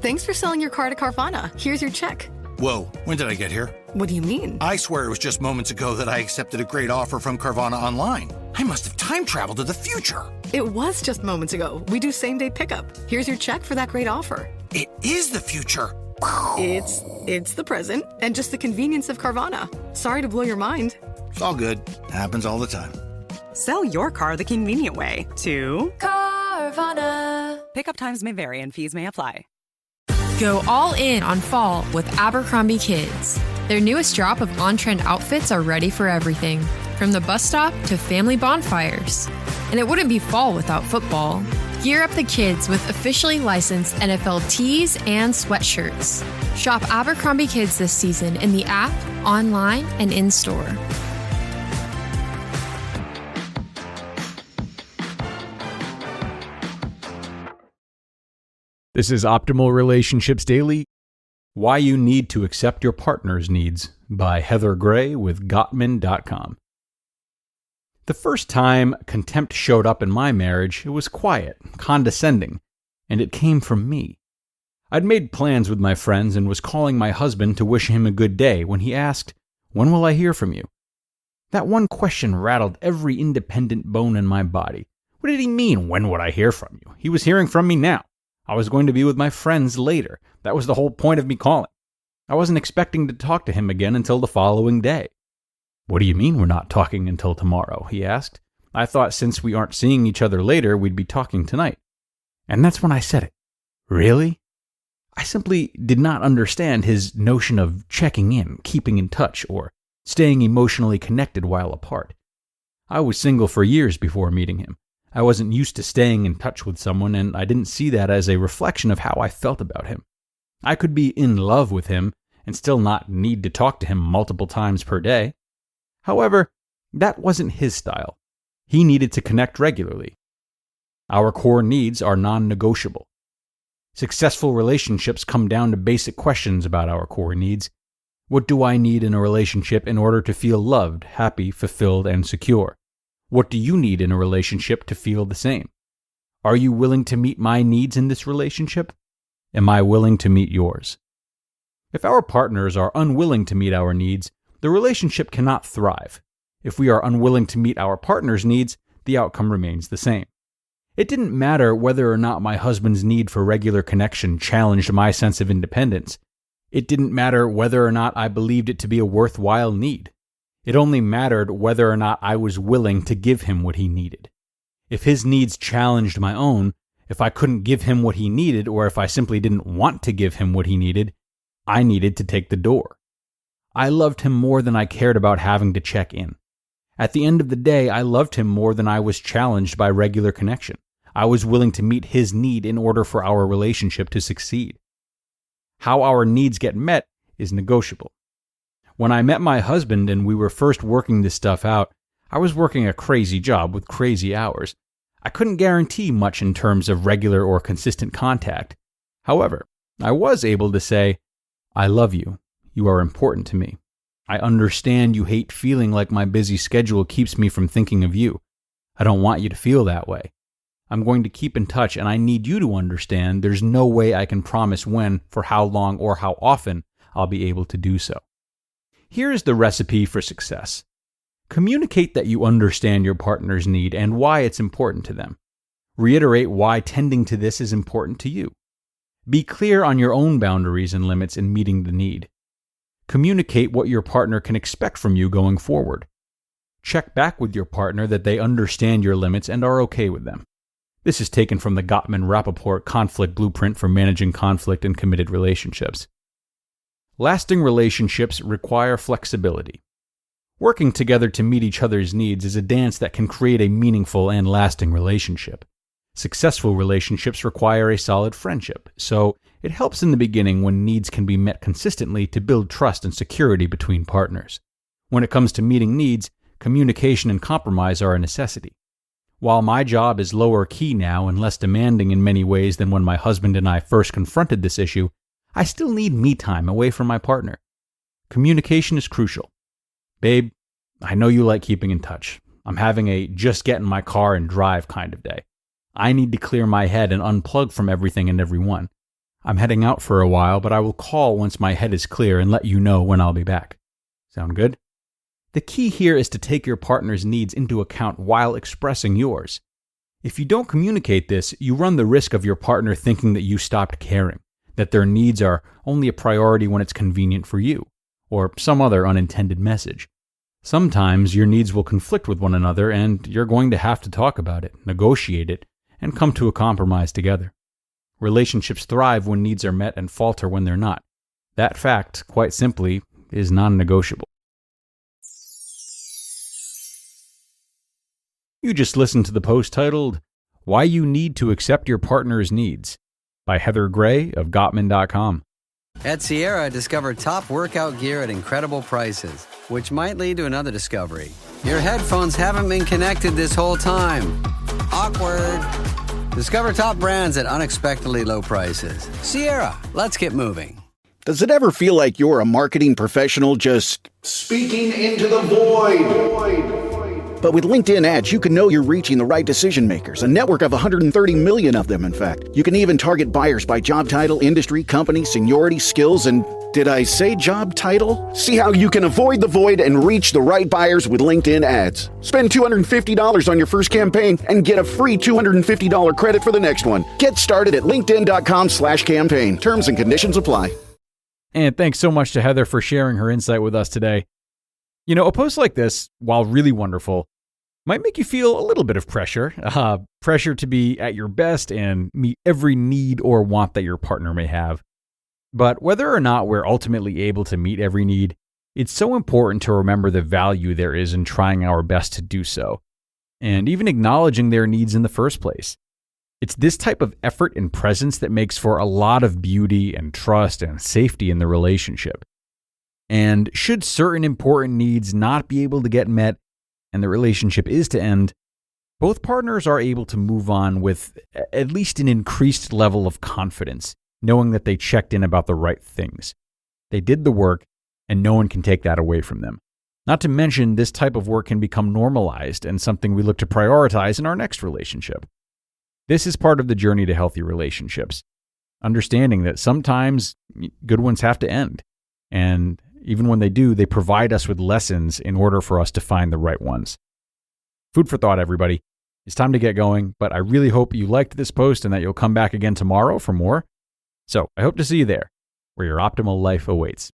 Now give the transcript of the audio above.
Thanks for selling your car to Carvana. Here's your check. Whoa, when did I get here? What do you mean? I swear it was just moments ago that I accepted a great offer from Carvana online. I must have time traveled to the future. It was just moments ago. We do same-day pickup. Here's your check for that great offer. It is the future. It's the present and just the convenience of Carvana. Sorry to blow your mind. It's all good. Happens all the time. Sell your car the convenient way to Carvana. Pickup times may vary and fees may apply. Go all in on fall with Abercrombie Kids. Their newest drop of on-trend outfits are ready for everything, from the bus stop to family bonfires. And it wouldn't be fall without football. Gear up the kids with officially licensed NFL tees and sweatshirts. Shop Abercrombie Kids this season in the app, online, and in-store. This is Optimal Relationships Daily, Why You Need to Accept Your Partner's Needs by Heather Gray with Gottman.com. The first time contempt showed up in my marriage, it was quiet, condescending, and it came from me. I'd made plans with my friends and was calling my husband to wish him a good day when he asked, "When will I hear from you?" That one question rattled every independent bone in my body. What did he mean, when would I hear from you? He was hearing from me now. I was going to be with my friends later. That was the whole point of me calling. I wasn't expecting to talk to him again until the following day. "What do you mean we're not talking until tomorrow?" he asked. "I thought since we aren't seeing each other later, we'd be talking tonight." And that's when I said it. Really? I simply did not understand his notion of checking in, keeping in touch, or staying emotionally connected while apart. I was single for years before meeting him. I wasn't used to staying in touch with someone, and I didn't see that as a reflection of how I felt about him. I could be in love with him and still not need to talk to him multiple times per day. However, that wasn't his style. He needed to connect regularly. Our core needs are non-negotiable. Successful relationships come down to basic questions about our core needs. What do I need in a relationship in order to feel loved, happy, fulfilled, and secure? What do you need in a relationship to feel the same? Are you willing to meet my needs in this relationship? Am I willing to meet yours? If our partners are unwilling to meet our needs, the relationship cannot thrive. If we are unwilling to meet our partner's needs, the outcome remains the same. It didn't matter whether or not my husband's need for regular connection challenged my sense of independence. It didn't matter whether or not I believed it to be a worthwhile need. It only mattered whether or not I was willing to give him what he needed. If his needs challenged my own, if I couldn't give him what he needed, or if I simply didn't want to give him what he needed, I needed to take the door. I loved him more than I cared about having to check in. At the end of the day, I loved him more than I was challenged by regular connection. I was willing to meet his need in order for our relationship to succeed. How our needs get met is negotiable. When I met my husband and we were first working this stuff out, I was working a crazy job with crazy hours. I couldn't guarantee much in terms of regular or consistent contact. However, I was able to say, "I love you. You are important to me. I understand you hate feeling like my busy schedule keeps me from thinking of you. I don't want you to feel that way. I'm going to keep in touch, and I need you to understand there's no way I can promise when, for how long, or how often I'll be able to do so." Here is the recipe for success. Communicate that you understand your partner's need and why it's important to them. Reiterate why tending to this is important to you. Be clear on your own boundaries and limits in meeting the need. Communicate what your partner can expect from you going forward. Check back with your partner that they understand your limits and are okay with them. This is taken from the Gottman-Rappaport Conflict Blueprint for Managing Conflict in Committed Relationships. Lasting relationships require flexibility. Working together to meet each other's needs is a dance that can create a meaningful and lasting relationship. Successful relationships require a solid friendship, so it helps in the beginning when needs can be met consistently to build trust and security between partners. When it comes to meeting needs, communication and compromise are a necessity. While my job is lower key now and less demanding in many ways than when my husband and I first confronted this issue, I still need me time away from my partner. Communication is crucial. "Babe, I know you like keeping in touch. I'm having a just get in my car and drive kind of day. I need to clear my head and unplug from everything and everyone. I'm heading out for a while, but I will call once my head is clear and let you know when I'll be back. Sound good? The key here is to take your partner's needs into account while expressing yours. If you don't communicate this, you run the risk of your partner thinking that you stopped caring, that their needs are only a priority when it's convenient for you, or some other unintended message. Sometimes your needs will conflict with one another, and you're going to have to talk about it, negotiate it, and come to a compromise together. Relationships thrive when needs are met and falter when they're not. That fact, quite simply, is non-negotiable. You just listened to the post titled, Why You Need to Accept Your Partner's Needs by Heather Gray of Gottman.com. At Sierra, discover top workout gear at incredible prices, which might lead to another discovery. Your headphones haven't been connected this whole time. Awkward. Discover top brands at unexpectedly low prices. Sierra, let's get moving. Does it ever feel like you're a marketing professional just speaking into the void? But with LinkedIn ads, you can know you're reaching the right decision makers, a network of 130 million of them, in fact. You can even target buyers by job title, industry, company, seniority, skills, and did I say job title? See how you can avoid the void and reach the right buyers with LinkedIn ads. Spend $250 on your first campaign and get a free $250 credit for the next one. Get started at linkedin.com/campaign. Terms and conditions apply. And thanks so much to Heather for sharing her insight with us today. You know, a post like this, while really wonderful, might make you feel a little bit of pressure. Pressure to be at your best and meet every need or want that your partner may have. But whether or not we're ultimately able to meet every need, it's so important to remember the value there is in trying our best to do so, and even acknowledging their needs in the first place. It's this type of effort and presence that makes for a lot of beauty and trust and safety in the relationship. And should certain important needs not be able to get met and the relationship is to end, both partners are able to move on with at least an increased level of confidence, knowing that they checked in about the right things. They did the work, and no one can take that away from them. Not to mention, this type of work can become normalized and something we look to prioritize in our next relationship. This is part of the journey to healthy relationships, understanding that sometimes good ones have to end, and even when they do, they provide us with lessons in order for us to find the right ones. Food for thought, everybody. It's time to get going, but I really hope you liked this post and that you'll come back again tomorrow for more. So I hope to see you there, where your optimal life awaits.